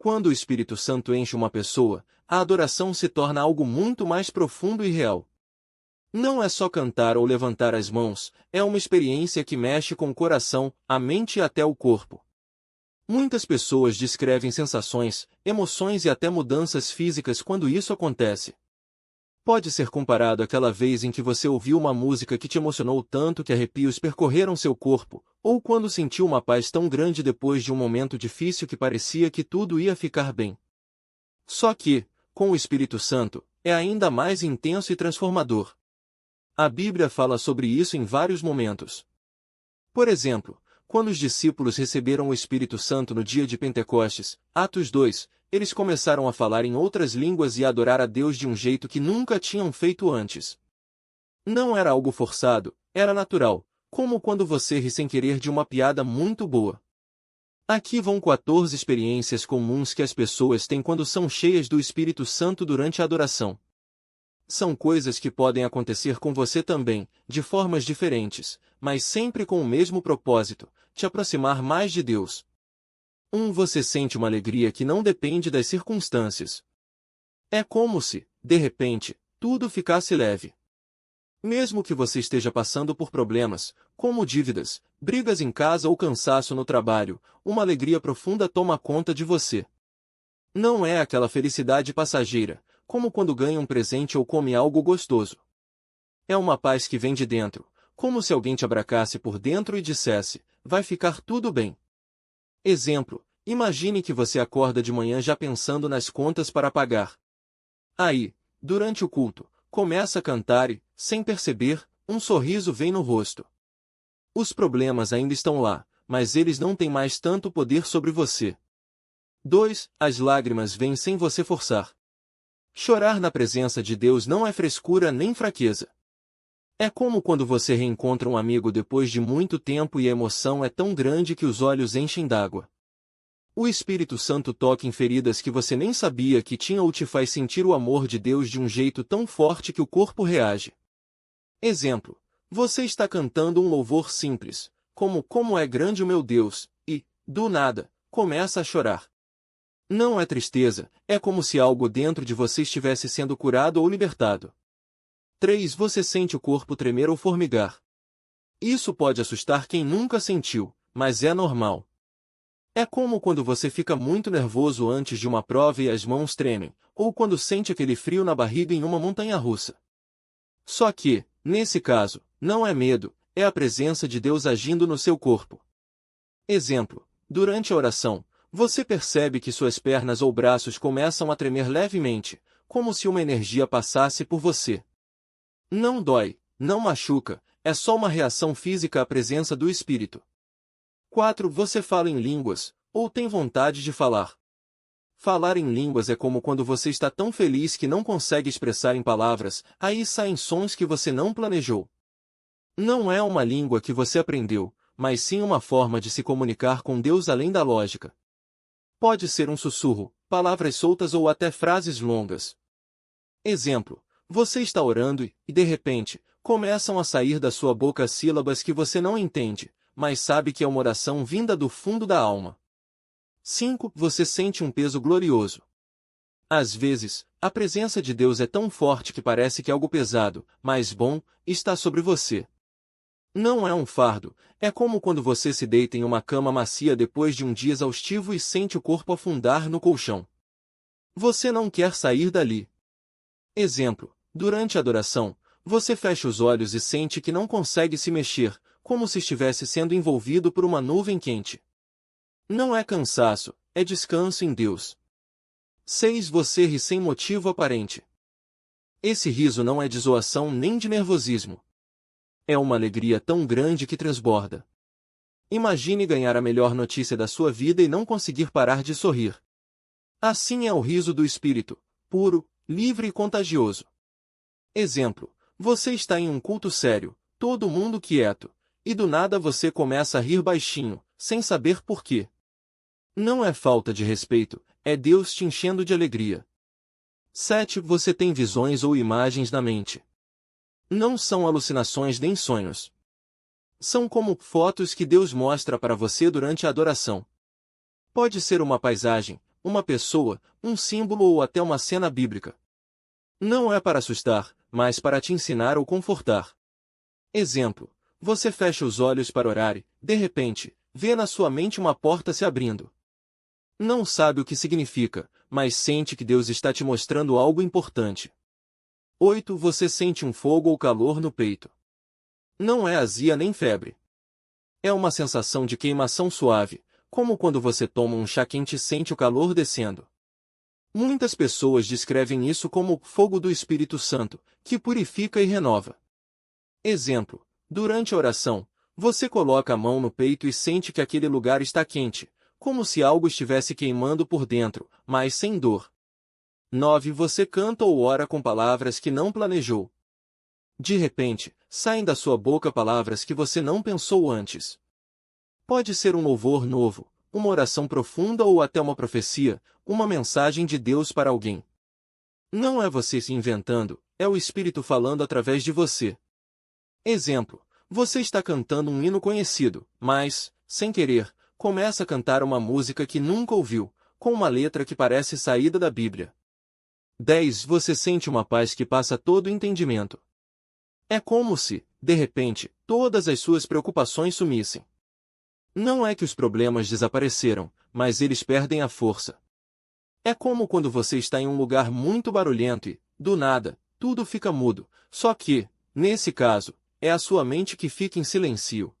Quando o Espírito Santo enche uma pessoa, a adoração se torna algo muito mais profundo e real. Não é só cantar ou levantar as mãos, é uma experiência que mexe com o coração, a mente e até o corpo. Muitas pessoas descrevem sensações, emoções e até mudanças físicas quando isso acontece. Pode ser comparado àquela vez em que você ouviu uma música que te emocionou tanto que arrepios percorreram seu corpo, ou quando sentiu uma paz tão grande depois de um momento difícil que parecia que tudo ia ficar bem. Só que, com o Espírito Santo, é ainda mais intenso e transformador. A Bíblia fala sobre isso em vários momentos. Por exemplo, quando os discípulos receberam o Espírito Santo no dia de Pentecostes, Atos 2, eles começaram a falar em outras línguas e a adorar a Deus de um jeito que nunca tinham feito antes. Não era algo forçado, era natural, como quando você ri sem querer de uma piada muito boa. Aqui vão 14 experiências comuns que as pessoas têm quando são cheias do Espírito Santo durante a adoração. São coisas que podem acontecer com você também, de formas diferentes, mas sempre com o mesmo propósito, te aproximar mais de Deus. 1. Você sente uma alegria que não depende das circunstâncias. É como se, de repente, tudo ficasse leve. Mesmo que você esteja passando por problemas, como dívidas, brigas em casa ou cansaço no trabalho, uma alegria profunda toma conta de você. Não é aquela felicidade passageira, como quando ganha um presente ou come algo gostoso. É uma paz que vem de dentro, como se alguém te abraçasse por dentro e dissesse, vai ficar tudo bem. Exemplo, imagine que você acorda de manhã já pensando nas contas para pagar. Aí, durante o culto, começa a cantar e, sem perceber, um sorriso vem no rosto. Os problemas ainda estão lá, mas eles não têm mais tanto poder sobre você. 2. As lágrimas vêm sem você forçar. Chorar na presença de Deus não é frescura nem fraqueza. É como quando você reencontra um amigo depois de muito tempo e a emoção é tão grande que os olhos enchem d'água. O Espírito Santo toca em feridas que você nem sabia que tinha ou te faz sentir o amor de Deus de um jeito tão forte que o corpo reage. Exemplo, você está cantando um louvor simples, como é grande o meu Deus, e, do nada, começa a chorar. Não é tristeza, é como se algo dentro de você estivesse sendo curado ou libertado. 3. Você sente o corpo tremer ou formigar. Isso pode assustar quem nunca sentiu, mas é normal. É como quando você fica muito nervoso antes de uma prova e as mãos tremem, ou quando sente aquele frio na barriga em uma montanha-russa. Só que, nesse caso, não é medo, é a presença de Deus agindo no seu corpo. Exemplo, durante a oração, você percebe que suas pernas ou braços começam a tremer levemente, como se uma energia passasse por você. Não dói, não machuca, é só uma reação física à presença do Espírito. 4. Você fala em línguas, ou tem vontade de falar. Falar em línguas é como quando você está tão feliz que não consegue expressar em palavras, aí saem sons que você não planejou. Não é uma língua que você aprendeu, mas sim uma forma de se comunicar com Deus além da lógica. Pode ser um sussurro, palavras soltas ou até frases longas. Exemplo, você está orando e, de repente, começam a sair da sua boca sílabas que você não entende, mas sabe que é uma oração vinda do fundo da alma. 5. Você sente um peso glorioso. Às vezes, a presença de Deus é tão forte que parece que algo pesado, mas bom, está sobre você. Não é um fardo, é como quando você se deita em uma cama macia depois de um dia exaustivo e sente o corpo afundar no colchão. Você não quer sair dali. Exemplo, durante a adoração, você fecha os olhos e sente que não consegue se mexer, como se estivesse sendo envolvido por uma nuvem quente. Não é cansaço, é descanso em Deus. 6. Você ri sem motivo aparente. Esse riso não é de zoação nem de nervosismo. É uma alegria tão grande que transborda. Imagine ganhar a melhor notícia da sua vida e não conseguir parar de sorrir. Assim é o riso do Espírito, puro, livre e contagioso. Exemplo, você está em um culto sério, todo mundo quieto, e do nada você começa a rir baixinho, sem saber por quê. Não é falta de respeito, é Deus te enchendo de alegria. 7. Você tem visões ou imagens na mente. Não são alucinações nem sonhos. São como fotos que Deus mostra para você durante a adoração. Pode ser uma paisagem, uma pessoa, um símbolo ou até uma cena bíblica. Não é para assustar, mas para te ensinar ou confortar. Exemplo: você fecha os olhos para orar e, de repente, vê na sua mente uma porta se abrindo. Não sabe o que significa, mas sente que Deus está te mostrando algo importante. 8. Você sente um fogo ou calor no peito. Não é azia nem febre. É uma sensação de queimação suave, como quando você toma um chá quente e sente o calor descendo. Muitas pessoas descrevem isso como fogo do Espírito Santo, que purifica e renova. Exemplo: durante a oração, você coloca a mão no peito e sente que aquele lugar está quente, como se algo estivesse queimando por dentro, mas sem dor. 9. Você canta ou ora com palavras que não planejou. De repente, saem da sua boca palavras que você não pensou antes. Pode ser um louvor novo, uma oração profunda ou até uma profecia, uma mensagem de Deus para alguém. Não é você se inventando, é o Espírito falando através de você. Exemplo: você está cantando um hino conhecido, mas, sem querer, começa a cantar uma música que nunca ouviu, com uma letra que parece saída da Bíblia. 10. Você sente uma paz que passa todo o entendimento. É como se, de repente, todas as suas preocupações sumissem. Não é que os problemas desapareceram, mas eles perdem a força. É como quando você está em um lugar muito barulhento e, do nada, tudo fica mudo, só que, nesse caso, é a sua mente que fica em silêncio.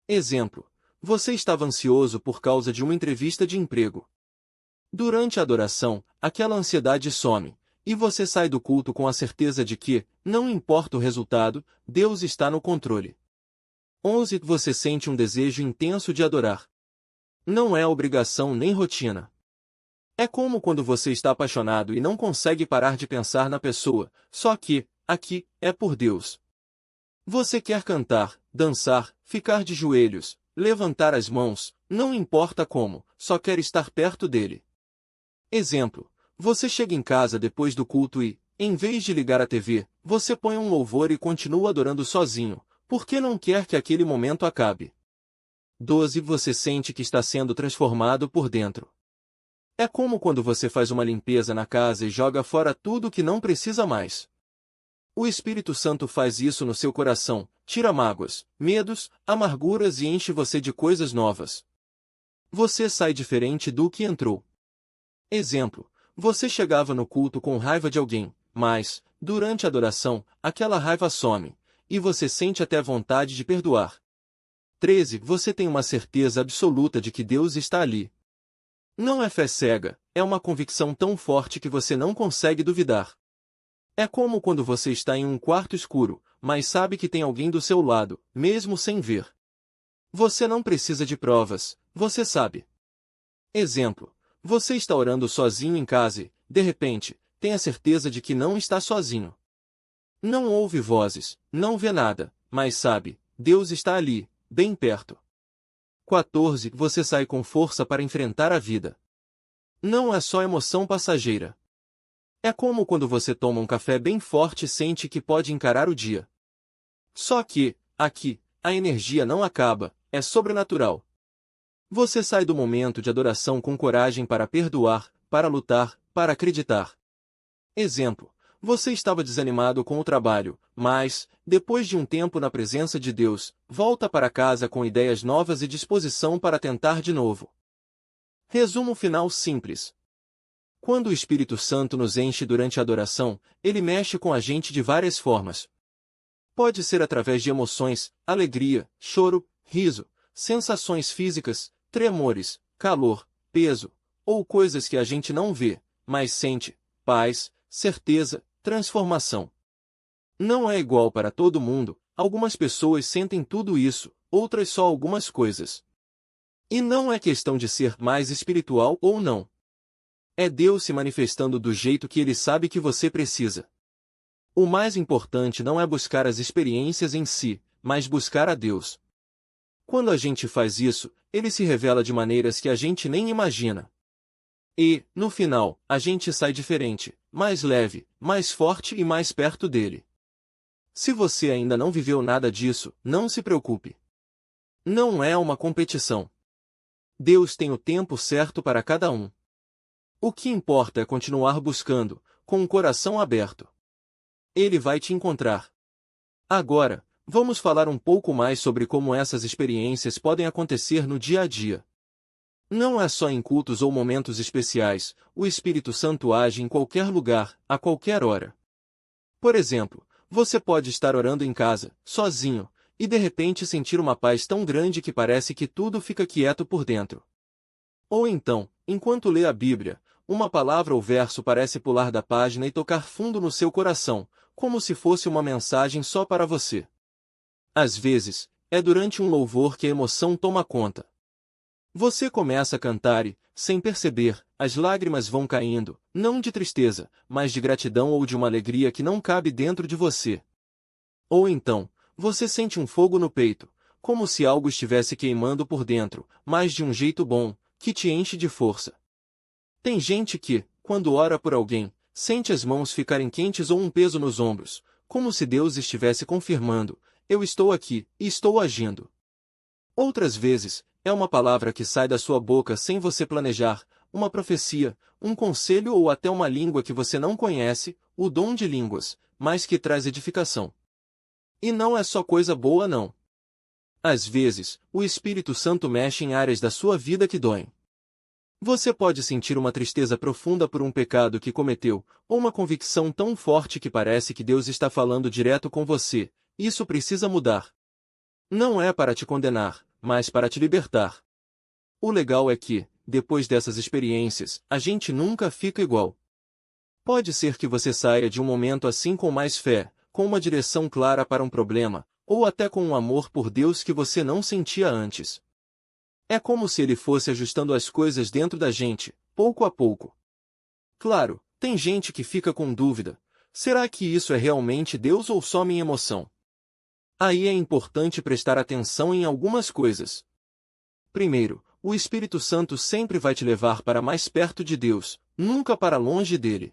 Exemplo: você estava ansioso por causa de uma entrevista de emprego. Durante a adoração, aquela ansiedade some, e você sai do culto com a certeza de que, não importa o resultado, Deus está no controle. 11. Você sente um desejo intenso de adorar. Não é obrigação nem rotina. É como quando você está apaixonado e não consegue parar de pensar na pessoa, só que, aqui, é por Deus. Você quer cantar, dançar, ficar de joelhos, levantar as mãos, não importa como, só quer estar perto dele. Exemplo: você chega em casa depois do culto e, em vez de ligar a TV, você põe um louvor e continua adorando sozinho, porque não quer que aquele momento acabe. 12. Você sente que está sendo transformado por dentro. É como quando você faz uma limpeza na casa e joga fora tudo que não precisa mais. O Espírito Santo faz isso no seu coração, tira mágoas, medos, amarguras e enche você de coisas novas. Você sai diferente do que entrou. Exemplo: você chegava no culto com raiva de alguém, mas, durante a adoração, aquela raiva some, e você sente até vontade de perdoar. 13. Você tem uma certeza absoluta de que Deus está ali. Não é fé cega, é uma convicção tão forte que você não consegue duvidar. É como quando você está em um quarto escuro, mas sabe que tem alguém do seu lado, mesmo sem ver. Você não precisa de provas, você sabe. Exemplo: você está orando sozinho em casa e, de repente, tem a certeza de que não está sozinho. Não ouve vozes, não vê nada, mas sabe, Deus está ali, bem perto. 14. Você sai com força para enfrentar a vida. Não é só emoção passageira. É como quando você toma um café bem forte e sente que pode encarar o dia. Só que, aqui, a energia não acaba, é sobrenatural. Você sai do momento de adoração com coragem para perdoar, para lutar, para acreditar. Exemplo: você estava desanimado com o trabalho, mas, depois de um tempo na presença de Deus, volta para casa com ideias novas e disposição para tentar de novo. Resumo final simples. Quando o Espírito Santo nos enche durante a adoração, ele mexe com a gente de várias formas. Pode ser através de emoções, alegria, choro, riso, sensações físicas, tremores, calor, peso, ou coisas que a gente não vê, mas sente, paz, certeza, transformação. Não é igual para todo mundo, algumas pessoas sentem tudo isso, outras só algumas coisas. E não é questão de ser mais espiritual ou não. É Deus se manifestando do jeito que Ele sabe que você precisa. O mais importante não é buscar as experiências em si, mas buscar a Deus. Quando a gente faz isso, Ele se revela de maneiras que a gente nem imagina. E, no final, a gente sai diferente, mais leve, mais forte e mais perto dele. Se você ainda não viveu nada disso, não se preocupe. Não é uma competição. Deus tem o tempo certo para cada um. O que importa é continuar buscando, com o coração aberto. Ele vai te encontrar. Agora, vamos falar um pouco mais sobre como essas experiências podem acontecer no dia a dia. Não é só em cultos ou momentos especiais, o Espírito Santo age em qualquer lugar, a qualquer hora. Por exemplo, você pode estar orando em casa, sozinho, e de repente sentir uma paz tão grande que parece que tudo fica quieto por dentro. Ou então, enquanto lê a Bíblia, uma palavra ou verso parece pular da página e tocar fundo no seu coração, como se fosse uma mensagem só para você. Às vezes, é durante um louvor que a emoção toma conta. Você começa a cantar e, sem perceber, as lágrimas vão caindo, não de tristeza, mas de gratidão ou de uma alegria que não cabe dentro de você. Ou então, você sente um fogo no peito, como se algo estivesse queimando por dentro, mas de um jeito bom, que te enche de força. Tem gente que, quando ora por alguém, sente as mãos ficarem quentes ou um peso nos ombros, como se Deus estivesse confirmando: eu estou aqui, e estou agindo. Outras vezes, é uma palavra que sai da sua boca sem você planejar, uma profecia, um conselho ou até uma língua que você não conhece, o dom de línguas, mas que traz edificação. E não é só coisa boa não. Às vezes, o Espírito Santo mexe em áreas da sua vida que doem. Você pode sentir uma tristeza profunda por um pecado que cometeu, ou uma convicção tão forte que parece que Deus está falando direto com você: isso precisa mudar. Não é para te condenar, mas para te libertar. O legal é que, depois dessas experiências, a gente nunca fica igual. Pode ser que você saia de um momento assim com mais fé, com uma direção clara para um problema, ou até com um amor por Deus que você não sentia antes. É como se Ele fosse ajustando as coisas dentro da gente, pouco a pouco. Claro, tem gente que fica com dúvida: será que isso é realmente Deus ou só minha emoção? Aí é importante prestar atenção em algumas coisas. Primeiro, o Espírito Santo sempre vai te levar para mais perto de Deus, nunca para longe dele.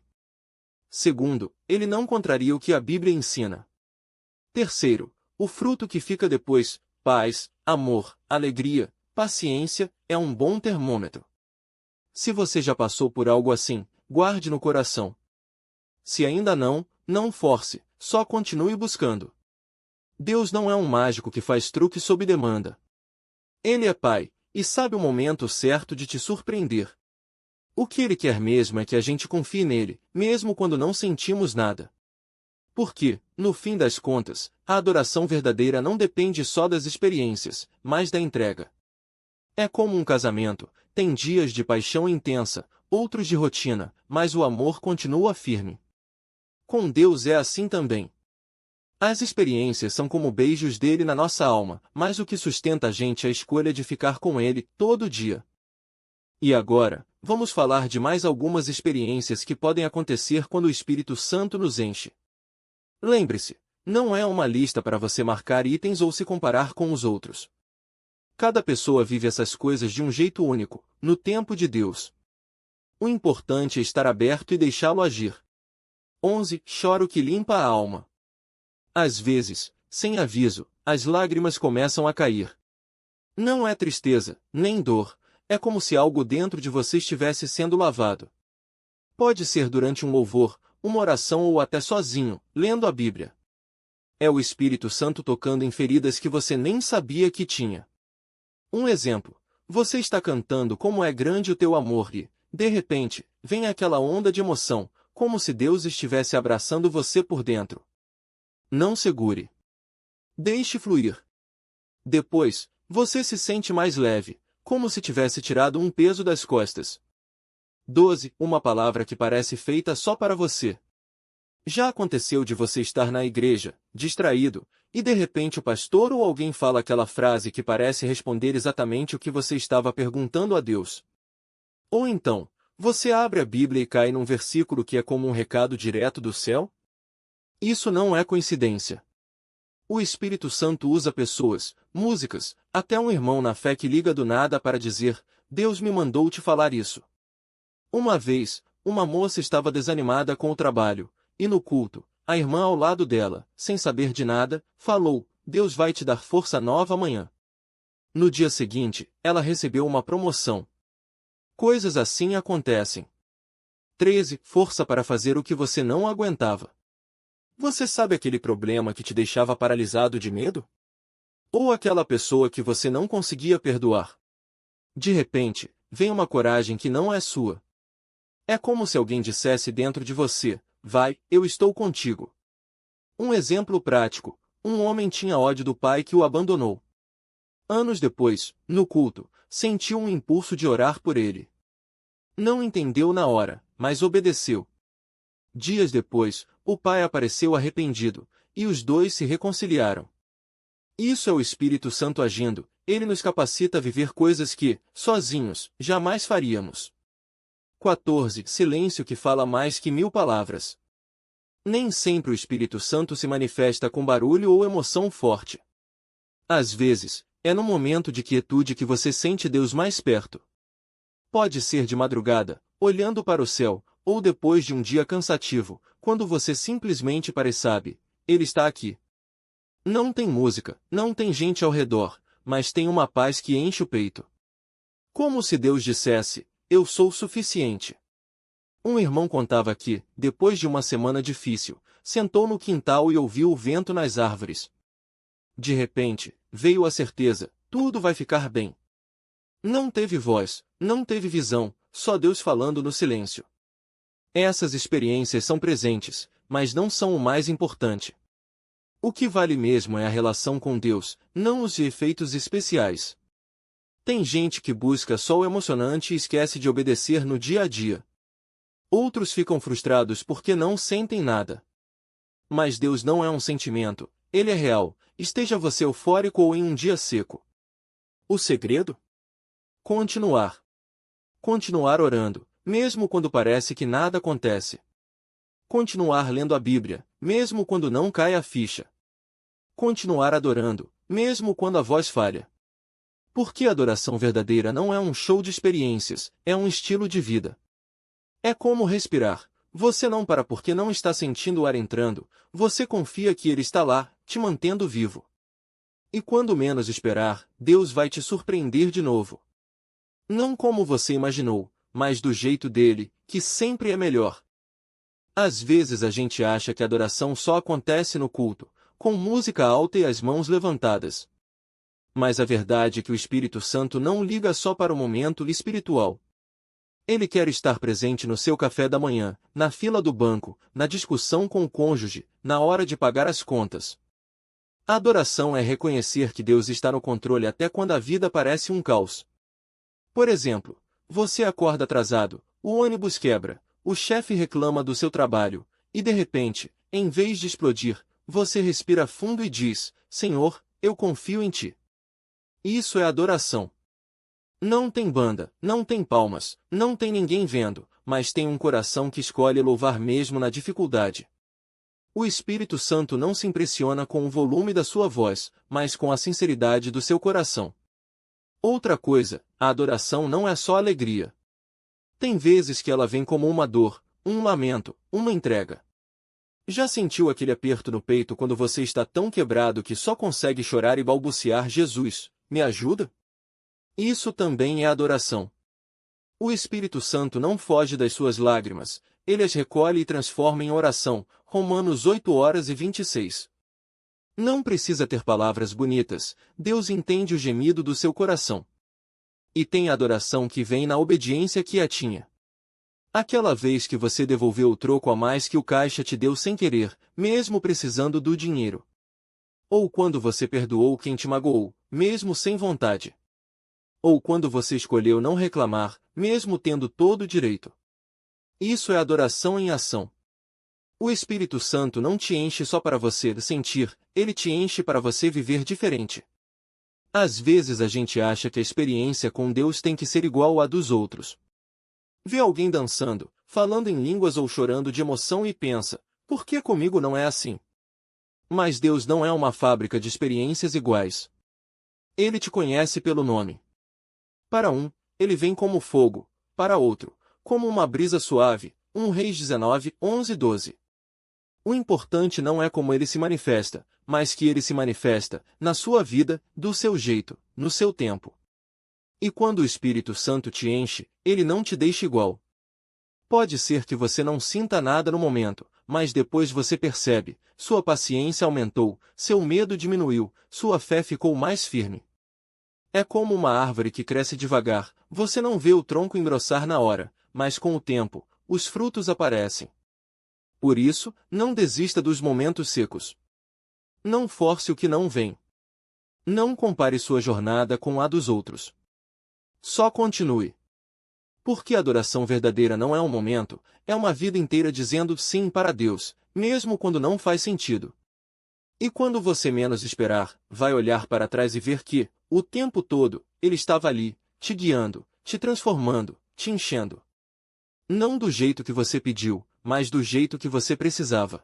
Segundo, ele não contraria o que a Bíblia ensina. Terceiro, o fruto que fica depois, paz, amor, alegria, paciência, é um bom termômetro. Se você já passou por algo assim, guarde no coração. Se ainda não, não force, só continue buscando. Deus não é um mágico que faz truque sob demanda. Ele é Pai, e sabe o momento certo de te surpreender. O que Ele quer mesmo é que a gente confie nele, mesmo quando não sentimos nada. Porque, no fim das contas, a adoração verdadeira não depende só das experiências, mas da entrega. É como um casamento: tem dias de paixão intensa, outros de rotina, mas o amor continua firme. Com Deus é assim também. As experiências são como beijos dele na nossa alma, mas o que sustenta a gente é a escolha de ficar com ele, todo dia. E agora, vamos falar de mais algumas experiências que podem acontecer quando o Espírito Santo nos enche. Lembre-se, não é uma lista para você marcar itens ou se comparar com os outros. Cada pessoa vive essas coisas de um jeito único, no tempo de Deus. O importante é estar aberto e deixá-lo agir. 11. Choro que limpa a alma. Às vezes, sem aviso, as lágrimas começam a cair. Não é tristeza, nem dor, é como se algo dentro de você estivesse sendo lavado. Pode ser durante um louvor, uma oração ou até sozinho, lendo a Bíblia. É o Espírito Santo tocando em feridas que você nem sabia que tinha. Um exemplo: você está cantando Como é grande o teu amor e, de repente, vem aquela onda de emoção, como se Deus estivesse abraçando você por dentro. Não segure. Deixe fluir. Depois, você se sente mais leve, como se tivesse tirado um peso das costas. 12. Uma palavra que parece feita só para você. Já aconteceu de você estar na igreja, distraído, e de repente o pastor ou alguém fala aquela frase que parece responder exatamente o que você estava perguntando a Deus? Ou então, você abre a Bíblia e cai num versículo que é como um recado direto do céu? Isso não é coincidência. O Espírito Santo usa pessoas, músicas, até um irmão na fé que liga do nada para dizer: Deus me mandou te falar isso. Uma vez, uma moça estava desanimada com o trabalho, e no culto, a irmã ao lado dela, sem saber de nada, falou: Deus vai te dar força nova amanhã. No dia seguinte, ela recebeu uma promoção. Coisas assim acontecem. 13. Força para fazer o que você não aguentava. Você sabe aquele problema que te deixava paralisado de medo? Ou aquela pessoa que você não conseguia perdoar? De repente, vem uma coragem que não é sua. É como se alguém dissesse dentro de você: vai, eu estou contigo. Um exemplo prático: um homem tinha ódio do pai que o abandonou. Anos depois, no culto, sentiu um impulso de orar por ele. Não entendeu na hora, mas obedeceu. Dias depois, o pai apareceu arrependido, e os dois se reconciliaram. Isso é o Espírito Santo agindo. Ele nos capacita a viver coisas que, sozinhos, jamais faríamos. 14. Silêncio que fala mais que 1000 palavras. Nem sempre o Espírito Santo se manifesta com barulho ou emoção forte. Às vezes, é no momento de quietude que você sente Deus mais perto. Pode ser de madrugada, olhando para o céu, ou depois de um dia cansativo, quando você simplesmente sabe: Ele está aqui. Não tem música, não tem gente ao redor, mas tem uma paz que enche o peito. Como se Deus dissesse: eu sou suficiente. Um irmão contava que, depois de uma semana difícil, sentou no quintal e ouviu o vento nas árvores. De repente, veio a certeza: tudo vai ficar bem. Não teve voz, não teve visão, só Deus falando no silêncio. Essas experiências são presentes, mas não são o mais importante. O que vale mesmo é a relação com Deus, não os efeitos especiais. Tem gente que busca só o emocionante e esquece de obedecer no dia a dia. Outros ficam frustrados porque não sentem nada. Mas Deus não é um sentimento, Ele é real, esteja você eufórico ou em um dia seco. O segredo? Continuar. Continuar orando, mesmo quando parece que nada acontece. Continuar lendo a Bíblia, mesmo quando não cai a ficha. Continuar adorando, mesmo quando a voz falha. Porque a adoração verdadeira não é um show de experiências, é um estilo de vida. É como respirar. Você não para porque não está sentindo o ar entrando, você confia que ele está lá, te mantendo vivo. E quando menos esperar, Deus vai te surpreender de novo. Não como você imaginou, mas do jeito dele, que sempre é melhor. Às vezes a gente acha que a adoração só acontece no culto, com música alta e as mãos levantadas. Mas a verdade é que o Espírito Santo não liga só para o momento espiritual. Ele quer estar presente no seu café da manhã, na fila do banco, na discussão com o cônjuge, na hora de pagar as contas. A adoração é reconhecer que Deus está no controle até quando a vida parece um caos. Por exemplo, você acorda atrasado, o ônibus quebra, o chefe reclama do seu trabalho, e de repente, em vez de explodir, você respira fundo e diz: Senhor, eu confio em ti. Isso é adoração. Não tem banda, não tem palmas, não tem ninguém vendo, mas tem um coração que escolhe louvar mesmo na dificuldade. O Espírito Santo não se impressiona com o volume da sua voz, mas com a sinceridade do seu coração. Outra coisa, a adoração não é só alegria. Tem vezes que ela vem como uma dor, um lamento, uma entrega. Já sentiu aquele aperto no peito quando você está tão quebrado que só consegue chorar e balbuciar: Jesus, me ajuda? Isso também é adoração. O Espírito Santo não foge das suas lágrimas, ele as recolhe e transforma em oração. Romanos 8:26. Não precisa ter palavras bonitas, Deus entende o gemido do seu coração. E tem a adoração que vem na obediência quietinha. Aquela vez que você devolveu o troco a mais que o caixa te deu sem querer, mesmo precisando do dinheiro. Ou quando você perdoou quem te magoou, mesmo sem vontade. Ou quando você escolheu não reclamar, mesmo tendo todo o direito. Isso é adoração em ação. O Espírito Santo não te enche só para você sentir, ele te enche para você viver diferente. Às vezes a gente acha que a experiência com Deus tem que ser igual à dos outros. Vê alguém dançando, falando em línguas ou chorando de emoção e pensa: por que comigo não é assim? Mas Deus não é uma fábrica de experiências iguais. Ele te conhece pelo nome. Para um, ele vem como fogo, para outro, como uma brisa suave. 1 Reis 19:11-12. O importante não é como ele se manifesta, mas que ele se manifesta, na sua vida, do seu jeito, no seu tempo. E quando o Espírito Santo te enche, ele não te deixa igual. Pode ser que você não sinta nada no momento, mas depois você percebe, sua paciência aumentou, seu medo diminuiu, sua fé ficou mais firme. É como uma árvore que cresce devagar, você não vê o tronco engrossar na hora, mas com o tempo, os frutos aparecem. Por isso, não desista dos momentos secos. Não force o que não vem. Não compare sua jornada com a dos outros. Só continue. Porque a adoração verdadeira não é um momento, é uma vida inteira dizendo sim para Deus, mesmo quando não faz sentido. E quando você menos esperar, vai olhar para trás e ver que, o tempo todo, Ele estava ali, te guiando, te transformando, te enchendo. Não do jeito que você pediu, mas do jeito que você precisava.